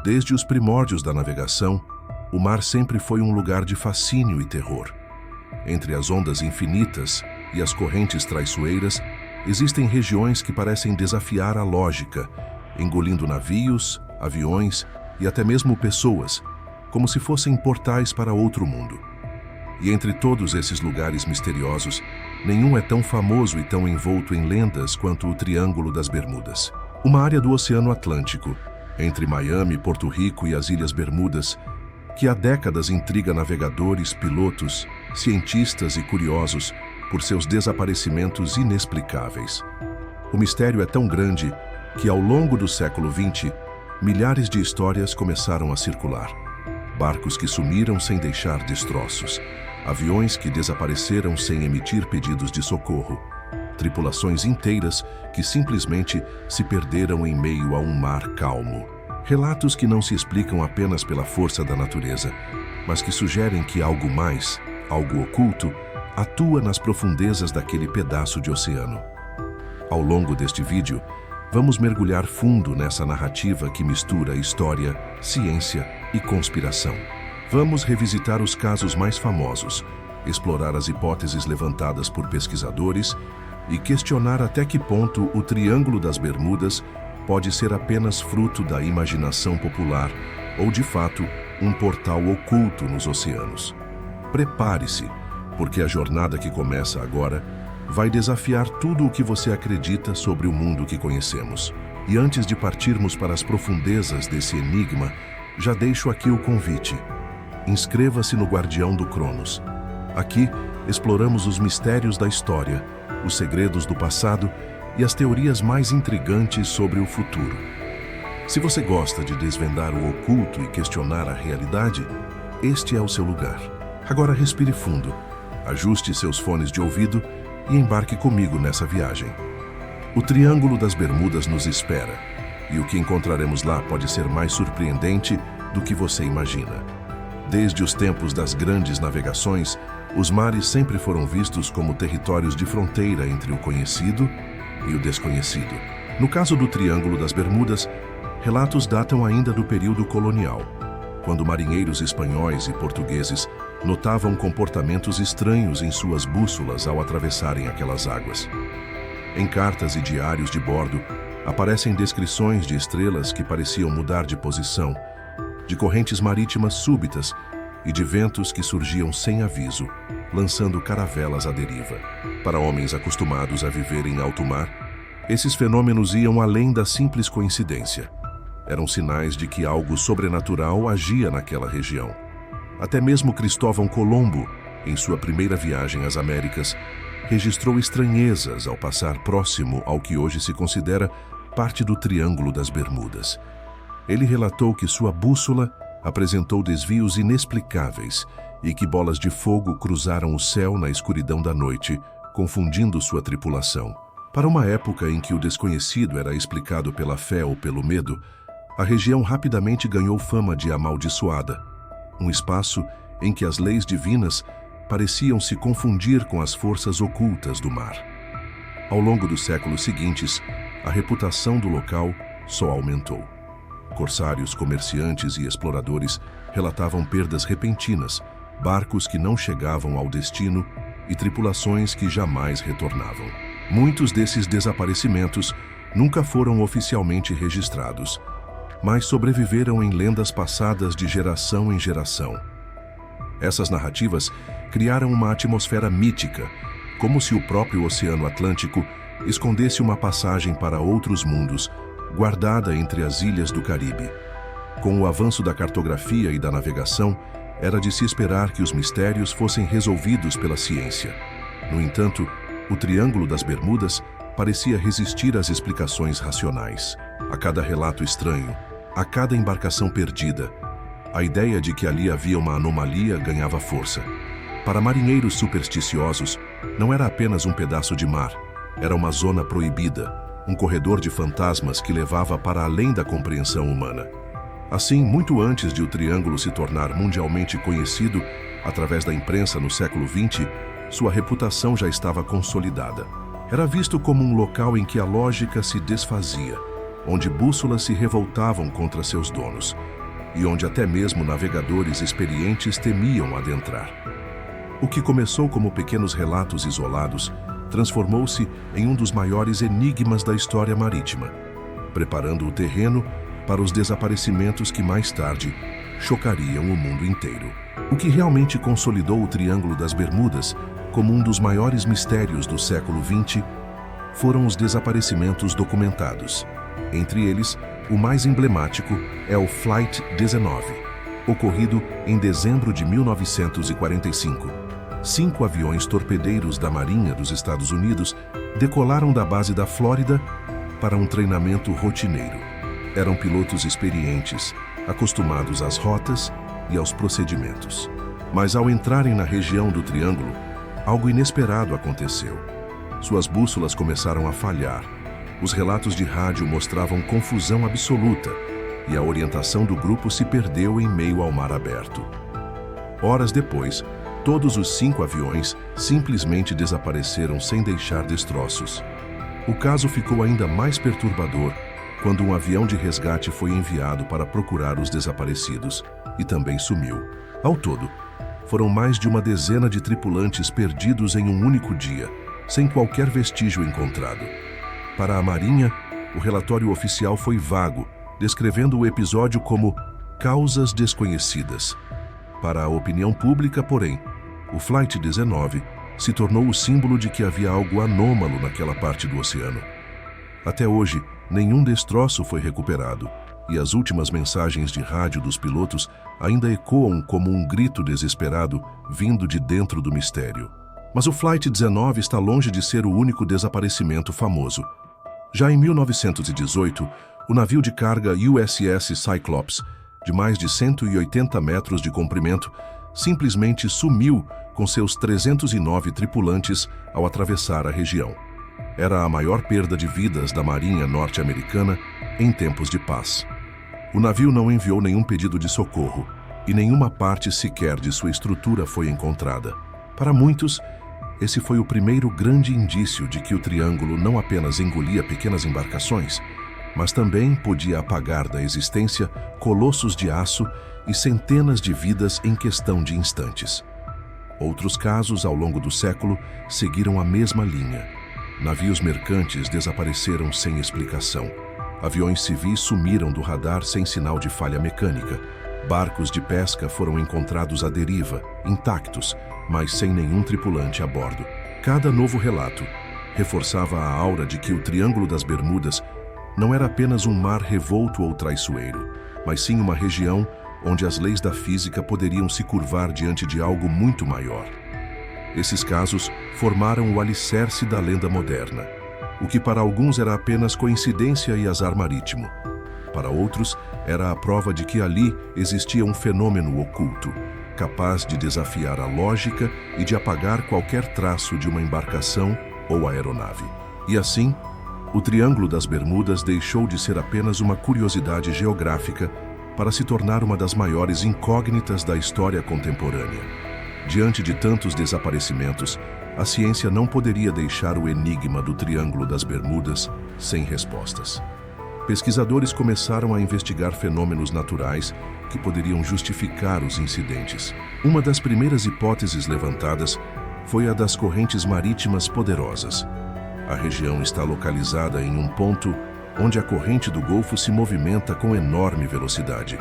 Desde os primórdios da navegação, o mar sempre foi um lugar de fascínio e terror. Entre as ondas infinitas e as correntes traiçoeiras, existem regiões que parecem desafiar a lógica, engolindo navios, aviões e até mesmo pessoas, como se fossem portais para outro mundo. E entre todos esses lugares misteriosos, nenhum é tão famoso e tão envolto em lendas quanto o Triângulo das Bermudas. Uma área do Oceano Atlântico, entre Miami, Porto Rico e as Ilhas Bermudas, que há décadas intriga navegadores, pilotos, cientistas e curiosos por seus desaparecimentos inexplicáveis. O mistério é tão grande que, ao longo do século XX, milhares de histórias começaram a circular. Barcos que sumiram sem deixar destroços, aviões que desapareceram sem emitir pedidos de socorro, tripulações inteiras que simplesmente se perderam em meio a um mar calmo. Relatos que não se explicam apenas pela força da natureza, mas que sugerem que algo mais, algo oculto, atua nas profundezas daquele pedaço de oceano. Ao longo deste vídeo, vamos mergulhar fundo nessa narrativa que mistura história, ciência e conspiração. Vamos revisitar os casos mais famosos, explorar as hipóteses levantadas por pesquisadores e questionar até que ponto o Triângulo das Bermudas pode ser apenas fruto da imaginação popular ou, de fato, um portal oculto nos oceanos. Prepare-se, porque a jornada que começa agora vai desafiar tudo o que você acredita sobre o mundo que conhecemos. E antes de partirmos para as profundezas desse enigma, já deixo aqui o convite. Inscreva-se no Guardião do Cronos. Aqui, exploramos os mistérios da história, os segredos do passado e as teorias mais intrigantes sobre o futuro. Se você gosta de desvendar o oculto e questionar a realidade, este é o seu lugar. Agora respire fundo, ajuste seus fones de ouvido e embarque comigo nessa viagem. O Triângulo das Bermudas nos espera, e o que encontraremos lá pode ser mais surpreendente do que você imagina. Desde os tempos das grandes navegações, os mares sempre foram vistos como territórios de fronteira entre o conhecido e o desconhecido. No caso do Triângulo das Bermudas, relatos datam ainda do período colonial, quando marinheiros espanhóis e portugueses notavam comportamentos estranhos em suas bússolas ao atravessarem aquelas águas. Em cartas e diários de bordo, aparecem descrições de estrelas que pareciam mudar de posição, de correntes marítimas súbitas e de ventos que surgiam sem aviso, lançando caravelas à deriva. Para homens acostumados a viver em alto mar, esses fenômenos iam além da simples coincidência. Eram sinais de que algo sobrenatural agia naquela região. Até mesmo Cristóvão Colombo, em sua primeira viagem às Américas, registrou estranhezas ao passar próximo ao que hoje se considera parte do Triângulo das Bermudas. Ele relatou que sua bússola apresentou desvios inexplicáveis e que bolas de fogo cruzaram o céu na escuridão da noite, confundindo sua tripulação. Para uma época em que o desconhecido era explicado pela fé ou pelo medo, a região rapidamente ganhou fama de amaldiçoada, um espaço em que as leis divinas pareciam se confundir com as forças ocultas do mar. Ao longo dos séculos seguintes, a reputação do local só aumentou. Corsários, comerciantes e exploradores relatavam perdas repentinas, barcos que não chegavam ao destino e tripulações que jamais retornavam. Muitos desses desaparecimentos nunca foram oficialmente registrados, mas sobreviveram em lendas passadas de geração em geração. Essas narrativas criaram uma atmosfera mítica, como se o próprio Oceano Atlântico escondesse uma passagem para outros mundos, guardada entre as ilhas do Caribe. Com o avanço da cartografia e da navegação, era de se esperar que os mistérios fossem resolvidos pela ciência. No entanto, o Triângulo das Bermudas parecia resistir às explicações racionais. A cada relato estranho, a cada embarcação perdida, a ideia de que ali havia uma anomalia ganhava força. Para marinheiros supersticiosos, não era apenas um pedaço de mar, era uma zona proibida, um corredor de fantasmas que levava para além da compreensão humana. Assim, muito antes de o Triângulo se tornar mundialmente conhecido através da imprensa no século XX, sua reputação já estava consolidada. Era visto como um local em que a lógica se desfazia, onde bússolas se revoltavam contra seus donos e onde até mesmo navegadores experientes temiam adentrar. O que começou como pequenos relatos isolados transformou-se em um dos maiores enigmas da história marítima, preparando o terreno para os desaparecimentos que mais tarde chocariam o mundo inteiro. O que realmente consolidou o Triângulo das Bermudas como um dos maiores mistérios do século XX foram os desaparecimentos documentados. Entre eles, o mais emblemático é o Flight 19, ocorrido em dezembro de 1945. 5 aviões torpedeiros da Marinha dos Estados Unidos decolaram da base da Flórida para um treinamento rotineiro. Eram pilotos experientes, acostumados às rotas e aos procedimentos. Mas ao entrarem na região do Triângulo, algo inesperado aconteceu. Suas bússolas começaram a falhar. Os relatos de rádio mostravam confusão absoluta e a orientação do grupo se perdeu em meio ao mar aberto. Horas depois, todos os 5 aviões simplesmente desapareceram sem deixar destroços. O caso ficou ainda mais perturbador quando um avião de resgate foi enviado para procurar os desaparecidos e também sumiu. Ao todo, foram mais de uma dezena de tripulantes perdidos em um único dia, sem qualquer vestígio encontrado. Para a Marinha, o relatório oficial foi vago, descrevendo o episódio como causas desconhecidas. Para a opinião pública, porém, o Flight 19 se tornou o símbolo de que havia algo anômalo naquela parte do oceano. Até hoje, nenhum destroço foi recuperado, e as últimas mensagens de rádio dos pilotos ainda ecoam como um grito desesperado vindo de dentro do mistério. Mas o Flight 19 está longe de ser o único desaparecimento famoso. Já em 1918, o navio de carga USS Cyclops, de mais de 180 metros de comprimento, simplesmente sumiu com seus 309 tripulantes ao atravessar a região. Era a maior perda de vidas da Marinha norte-americana em tempos de paz. O navio não enviou nenhum pedido de socorro e nenhuma parte sequer de sua estrutura foi encontrada. Para muitos, esse foi o primeiro grande indício de que o Triângulo não apenas engolia pequenas embarcações, mas também podia apagar da existência colossos de aço e centenas de vidas em questão de instantes. Outros casos, ao longo do século, seguiram a mesma linha. Navios mercantes desapareceram sem explicação. Aviões civis sumiram do radar sem sinal de falha mecânica. Barcos de pesca foram encontrados à deriva, intactos, mas sem nenhum tripulante a bordo. Cada novo relato reforçava a aura de que o Triângulo das Bermudas não era apenas um mar revolto ou traiçoeiro, mas sim uma região onde as leis da física poderiam se curvar diante de algo muito maior. Esses casos formaram o alicerce da lenda moderna, o que para alguns era apenas coincidência e azar marítimo. Para outros, era a prova de que ali existia um fenômeno oculto, capaz de desafiar a lógica e de apagar qualquer traço de uma embarcação ou aeronave. E assim, o Triângulo das Bermudas deixou de ser apenas uma curiosidade geográfica para se tornar uma das maiores incógnitas da história contemporânea. Diante de tantos desaparecimentos, a ciência não poderia deixar o enigma do Triângulo das Bermudas sem respostas. Pesquisadores começaram a investigar fenômenos naturais que poderiam justificar os incidentes. Uma das primeiras hipóteses levantadas foi a das correntes marítimas poderosas. A região está localizada em um ponto onde a corrente do Golfo se movimenta com enorme velocidade.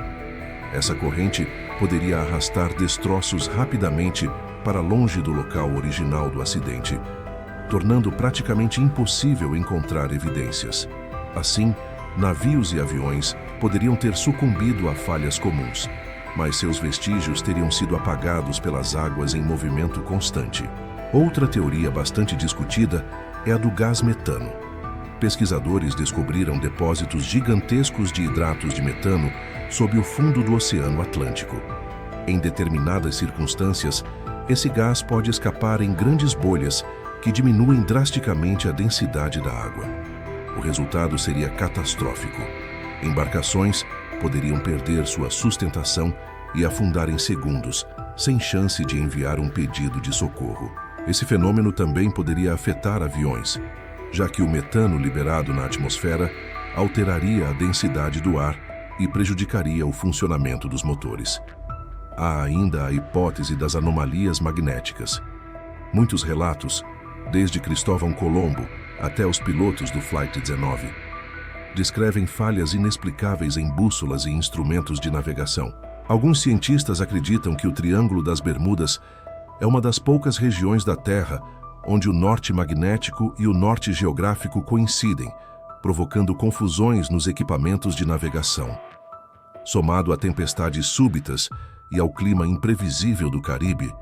Essa corrente poderia arrastar destroços rapidamente para longe do local original do acidente, tornando praticamente impossível encontrar evidências. Assim, navios e aviões poderiam ter sucumbido a falhas comuns, mas seus vestígios teriam sido apagados pelas águas em movimento constante. Outra teoria bastante discutida é a do gás metano. Pesquisadores descobriram depósitos gigantescos de hidratos de metano sob o fundo do Oceano Atlântico. Em determinadas circunstâncias, esse gás pode escapar em grandes bolhas que diminuem drasticamente a densidade da água. O resultado seria catastrófico. Embarcações poderiam perder sua sustentação e afundar em segundos, sem chance de enviar um pedido de socorro. Esse fenômeno também poderia afetar aviões, já que o metano liberado na atmosfera alteraria a densidade do ar e prejudicaria o funcionamento dos motores. Há ainda a hipótese das anomalias magnéticas. Muitos relatos, desde Cristóvão Colombo até os pilotos do Flight 19, descrevem falhas inexplicáveis em bússolas e instrumentos de navegação. Alguns cientistas acreditam que o Triângulo das Bermudas é uma das poucas regiões da Terra onde o norte magnético e o norte geográfico coincidem, provocando confusões nos equipamentos de navegação. Somado a tempestades súbitas e ao clima imprevisível do Caribe,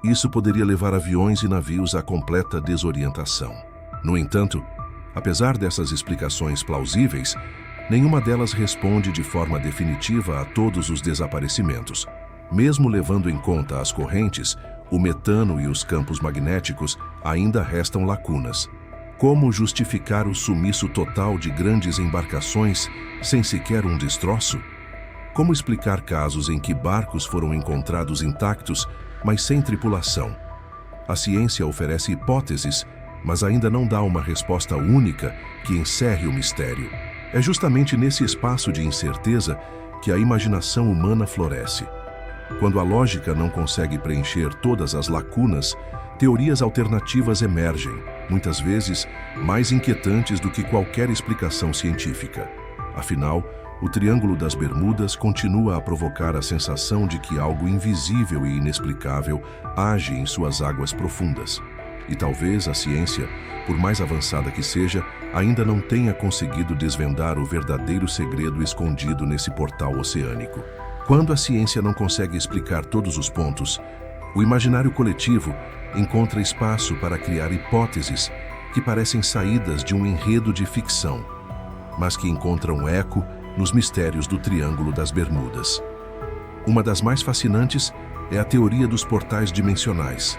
isso poderia levar aviões e navios à completa desorientação. No entanto, apesar dessas explicações plausíveis, nenhuma delas responde de forma definitiva a todos os desaparecimentos. Mesmo levando em conta as correntes, o metano e os campos magnéticos, ainda restam lacunas. Como justificar o sumiço total de grandes embarcações sem sequer um destroço? Como explicar casos em que barcos foram encontrados intactos, mas sem tripulação? A ciência oferece hipóteses, mas ainda não dá uma resposta única que encerre o mistério. É justamente nesse espaço de incerteza que a imaginação humana floresce. Quando a lógica não consegue preencher todas as lacunas, teorias alternativas emergem, muitas vezes mais inquietantes do que qualquer explicação científica. Afinal, o Triângulo das Bermudas continua a provocar a sensação de que algo invisível e inexplicável age em suas águas profundas. E talvez a ciência, por mais avançada que seja, ainda não tenha conseguido desvendar o verdadeiro segredo escondido nesse portal oceânico. Quando a ciência não consegue explicar todos os pontos, o imaginário coletivo encontra espaço para criar hipóteses que parecem saídas de um enredo de ficção, mas que encontram eco nos mistérios do Triângulo das Bermudas. Uma das mais fascinantes é a teoria dos portais dimensionais.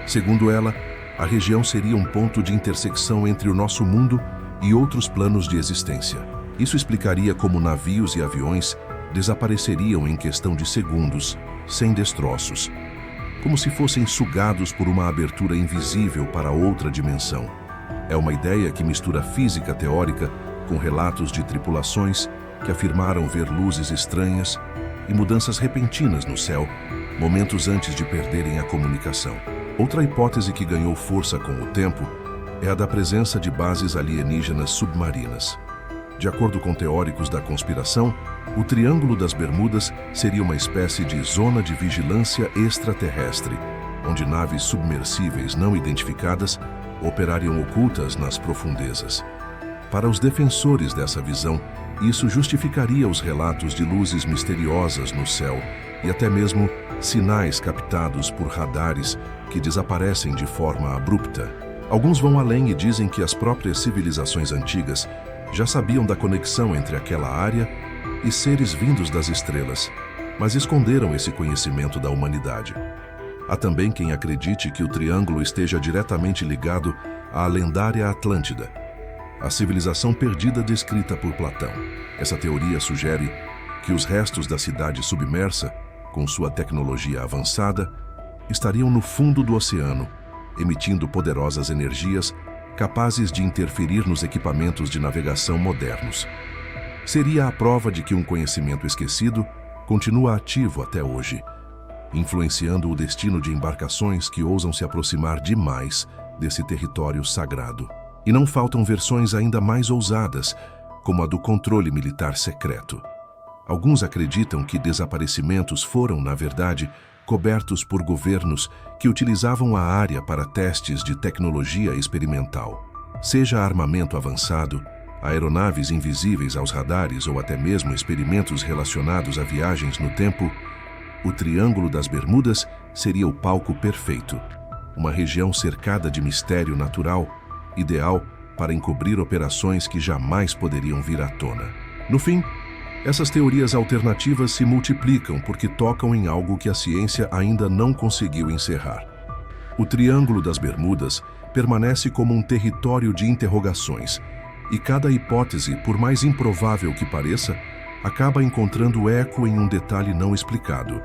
Segundo ela, a região seria um ponto de intersecção entre o nosso mundo e outros planos de existência. Isso explicaria como navios e aviões desapareceriam em questão de segundos, sem destroços, como se fossem sugados por uma abertura invisível para outra dimensão. É uma ideia que mistura física teórica com relatos de tripulações que afirmaram ver luzes estranhas e mudanças repentinas no céu, momentos antes de perderem a comunicação. Outra hipótese que ganhou força com o tempo é a da presença de bases alienígenas submarinas. De acordo com teóricos da conspiração, o Triângulo das Bermudas seria uma espécie de zona de vigilância extraterrestre, onde naves submersíveis não identificadas operariam ocultas nas profundezas. Para os defensores dessa visão, isso justificaria os relatos de luzes misteriosas no céu e até mesmo sinais captados por radares que desaparecem de forma abrupta. Alguns vão além e dizem que as próprias civilizações antigas já sabiam da conexão entre aquela área e seres vindos das estrelas, mas esconderam esse conhecimento da humanidade. Há também quem acredite que o triângulo esteja diretamente ligado à lendária Atlântida, a civilização perdida descrita por Platão. Essa teoria sugere que os restos da cidade submersa, com sua tecnologia avançada, estariam no fundo do oceano, emitindo poderosas energias capazes de interferir nos equipamentos de navegação modernos. Seria a prova de que um conhecimento esquecido continua ativo até hoje, influenciando o destino de embarcações que ousam se aproximar demais desse território sagrado. E não faltam versões ainda mais ousadas, como a do controle militar secreto. Alguns acreditam que desaparecimentos foram, na verdade, cobertos por governos que utilizavam a área para testes de tecnologia experimental. Seja armamento avançado, aeronaves invisíveis aos radares ou até mesmo experimentos relacionados a viagens no tempo, o Triângulo das Bermudas seria o palco perfeito. Uma região cercada de mistério natural, ideal para encobrir operações que jamais poderiam vir à tona. No fim, essas teorias alternativas se multiplicam porque tocam em algo que a ciência ainda não conseguiu encerrar. O Triângulo das Bermudas permanece como um território de interrogações, e cada hipótese, por mais improvável que pareça, acaba encontrando eco em um detalhe não explicado.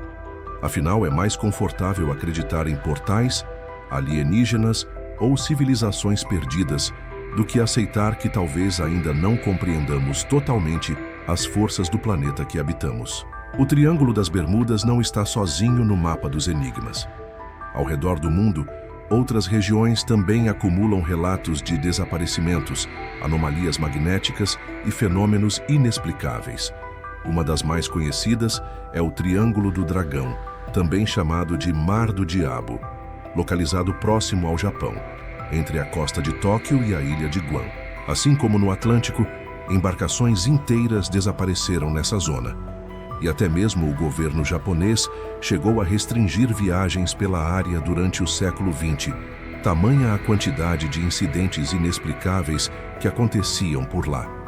Afinal, é mais confortável acreditar em portais, alienígenas ou civilizações perdidas do que aceitar que talvez ainda não compreendamos totalmente as forças do planeta que habitamos. O Triângulo das Bermudas não está sozinho no mapa dos enigmas. Ao redor do mundo, outras regiões também acumulam relatos de desaparecimentos, anomalias magnéticas e fenômenos inexplicáveis. Uma das mais conhecidas é o Triângulo do Dragão, também chamado de Mar do Diabo, localizado próximo ao Japão, entre a costa de Tóquio e a ilha de Guam. Assim como no Atlântico, embarcações inteiras desapareceram nessa zona. E até mesmo o governo japonês chegou a restringir viagens pela área durante o século XX, tamanha a quantidade de incidentes inexplicáveis que aconteciam por lá.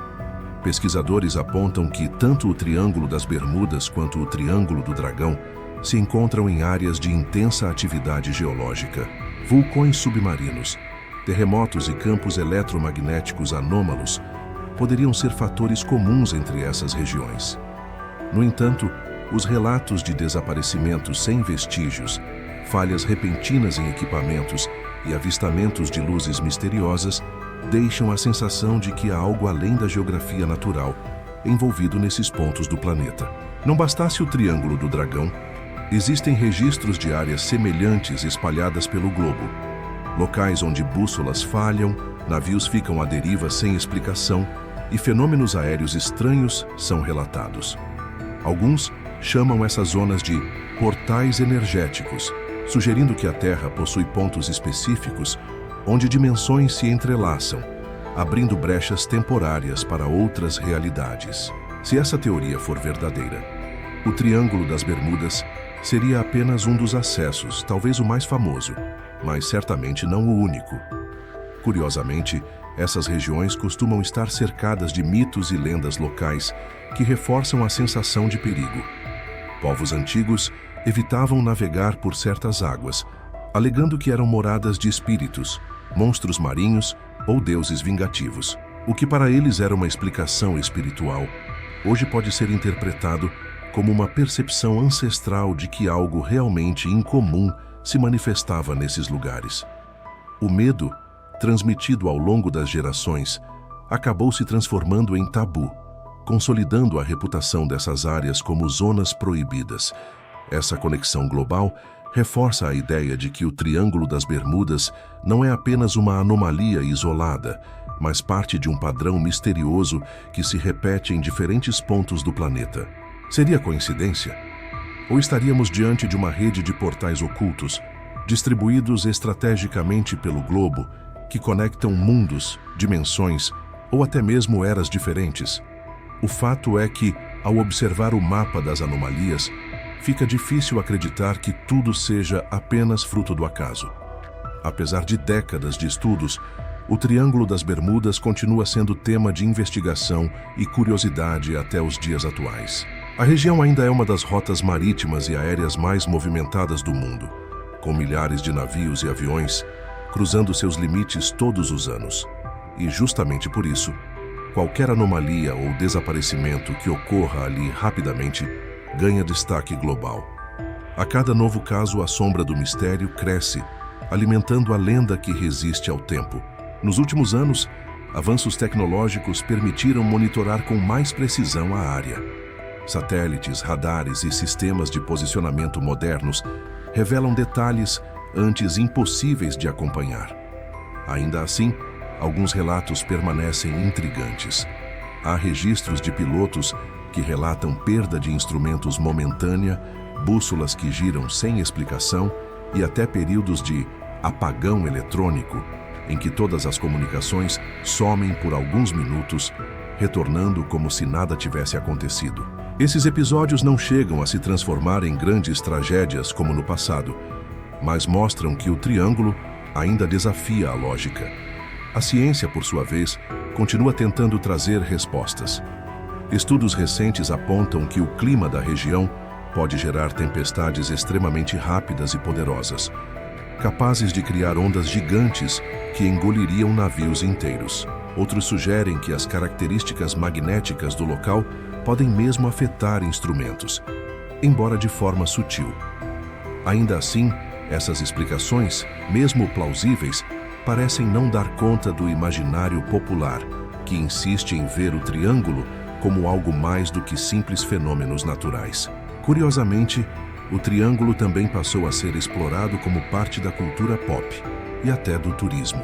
Pesquisadores apontam que tanto o Triângulo das Bermudas quanto o Triângulo do Dragão se encontram em áreas de intensa atividade geológica. Vulcões submarinos, terremotos e campos eletromagnéticos anômalos poderiam ser fatores comuns entre essas regiões. No entanto, os relatos de desaparecimentos sem vestígios, falhas repentinas em equipamentos e avistamentos de luzes misteriosas deixam a sensação de que há algo além da geografia natural envolvido nesses pontos do planeta. Não bastasse o Triângulo do Dragão, existem registros de áreas semelhantes espalhadas pelo globo. Locais onde bússolas falham, navios ficam à deriva sem explicação e fenômenos aéreos estranhos são relatados. Alguns chamam essas zonas de portais energéticos, sugerindo que a Terra possui pontos específicos onde dimensões se entrelaçam, abrindo brechas temporárias para outras realidades. Se essa teoria for verdadeira, o Triângulo das Bermudas seria apenas um dos acessos, talvez o mais famoso, mas certamente não o único. Curiosamente, essas regiões costumam estar cercadas de mitos e lendas locais que reforçam a sensação de perigo. Povos antigos evitavam navegar por certas águas, alegando que eram moradas de espíritos, monstros marinhos ou deuses vingativos. O que para eles era uma explicação espiritual, hoje pode ser interpretado como uma percepção ancestral de que algo realmente incomum se manifestava nesses lugares. O medo, transmitido ao longo das gerações, acabou se transformando em tabu, consolidando a reputação dessas áreas como zonas proibidas. Essa conexão global reforça a ideia de que o Triângulo das Bermudas não é apenas uma anomalia isolada, mas parte de um padrão misterioso que se repete em diferentes pontos do planeta. Seria coincidência? Ou estaríamos diante de uma rede de portais ocultos, distribuídos estrategicamente pelo globo, que conectam mundos, dimensões ou até mesmo eras diferentes? O fato é que, ao observar o mapa das anomalias, fica difícil acreditar que tudo seja apenas fruto do acaso. Apesar de décadas de estudos, o Triângulo das Bermudas continua sendo tema de investigação e curiosidade até os dias atuais. A região ainda é uma das rotas marítimas e aéreas mais movimentadas do mundo, com milhares de navios e aviões cruzando seus limites todos os anos. E justamente por isso, qualquer anomalia ou desaparecimento que ocorra ali rapidamente ganha destaque global. A cada novo caso, a sombra do mistério cresce, alimentando a lenda que resiste ao tempo. Nos últimos anos, avanços tecnológicos permitiram monitorar com mais precisão a área. Satélites, radares e sistemas de posicionamento modernos revelam detalhes antes impossíveis de acompanhar. Ainda assim, alguns relatos permanecem intrigantes. Há registros de pilotos que relatam perda de instrumentos momentânea, bússolas que giram sem explicação e até períodos de apagão eletrônico, em que todas as comunicações somem por alguns minutos, retornando como se nada tivesse acontecido. Esses episódios não chegam a se transformar em grandes tragédias como no passado, mas mostram que o triângulo ainda desafia a lógica. A ciência, por sua vez, continua tentando trazer respostas. Estudos recentes apontam que o clima da região pode gerar tempestades extremamente rápidas e poderosas, capazes de criar ondas gigantes que engoliriam navios inteiros. Outros sugerem que as características magnéticas do local podem mesmo afetar instrumentos, embora de forma sutil. Ainda assim, essas explicações, mesmo plausíveis, parecem não dar conta do imaginário popular, que insiste em ver o triângulo como algo mais do que simples fenômenos naturais. Curiosamente, o triângulo também passou a ser explorado como parte da cultura pop e até do turismo.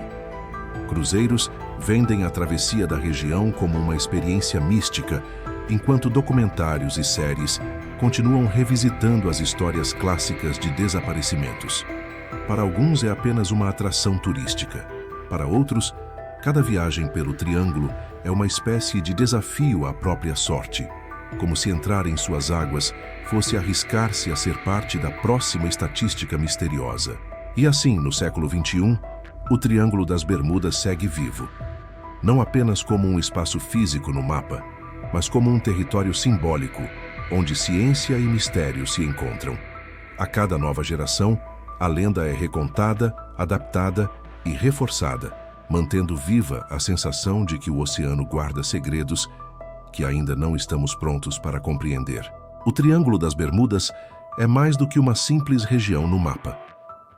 Cruzeiros vendem a travessia da região como uma experiência mística, enquanto documentários e séries continuam revisitando as histórias clássicas de desaparecimentos. Para alguns é apenas uma atração turística. Para outros, cada viagem pelo Triângulo é uma espécie de desafio à própria sorte, como se entrar em suas águas fosse arriscar-se a ser parte da próxima estatística misteriosa. E assim, no século XXI, o Triângulo das Bermudas segue vivo, não apenas como um espaço físico no mapa, mas como um território simbólico, onde ciência e mistério se encontram. A cada nova geração, a lenda é recontada, adaptada e reforçada, mantendo viva a sensação de que o oceano guarda segredos que ainda não estamos prontos para compreender. O Triângulo das Bermudas é mais do que uma simples região no mapa.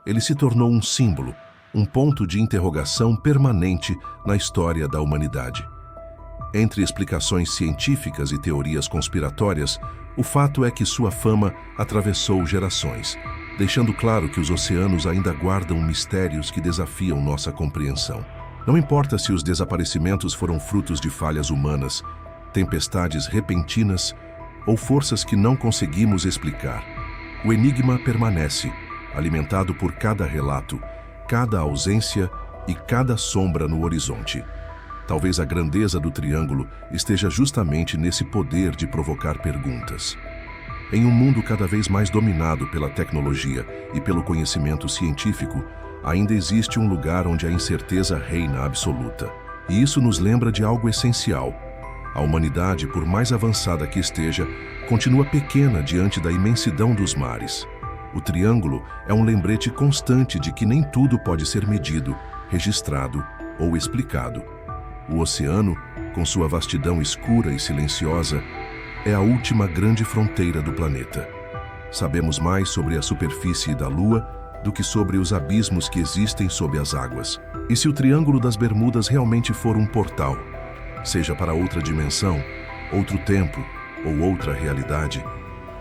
Ele se tornou um símbolo, um ponto de interrogação permanente na história da humanidade. Entre explicações científicas e teorias conspiratórias, o fato é que sua fama atravessou gerações, deixando claro que os oceanos ainda guardam mistérios que desafiam nossa compreensão. Não importa se os desaparecimentos foram frutos de falhas humanas, tempestades repentinas ou forças que não conseguimos explicar, o enigma permanece, alimentado por cada relato, cada ausência e cada sombra no horizonte. Talvez a grandeza do Triângulo esteja justamente nesse poder de provocar perguntas. Em um mundo cada vez mais dominado pela tecnologia e pelo conhecimento científico, ainda existe um lugar onde a incerteza reina absoluta. E isso nos lembra de algo essencial. A humanidade, por mais avançada que esteja, continua pequena diante da imensidão dos mares. O Triângulo é um lembrete constante de que nem tudo pode ser medido, registrado ou explicado. O oceano, com sua vastidão escura e silenciosa, é a última grande fronteira do planeta. Sabemos mais sobre a superfície da Lua do que sobre os abismos que existem sob as águas. E se o Triângulo das Bermudas realmente for um portal, seja para outra dimensão, outro tempo ou outra realidade,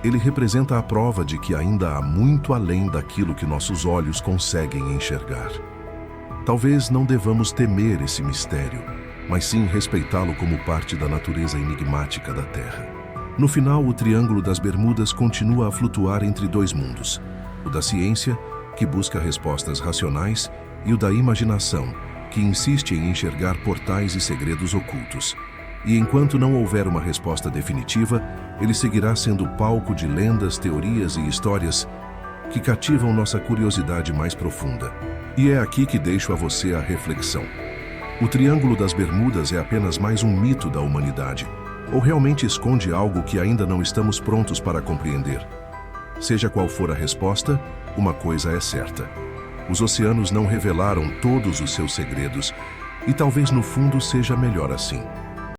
ele representa a prova de que ainda há muito além daquilo que nossos olhos conseguem enxergar. Talvez não devamos temer esse mistério, mas sim respeitá-lo como parte da natureza enigmática da Terra. No final, o Triângulo das Bermudas continua a flutuar entre dois mundos: o da ciência, que busca respostas racionais, e o da imaginação, que insiste em enxergar portais e segredos ocultos. E enquanto não houver uma resposta definitiva, ele seguirá sendo palco de lendas, teorias e histórias que cativam nossa curiosidade mais profunda. E é aqui que deixo a você a reflexão. O Triângulo das Bermudas é apenas mais um mito da humanidade, ou realmente esconde algo que ainda não estamos prontos para compreender? Seja qual for a resposta, uma coisa é certa: os oceanos não revelaram todos os seus segredos, e talvez no fundo seja melhor assim.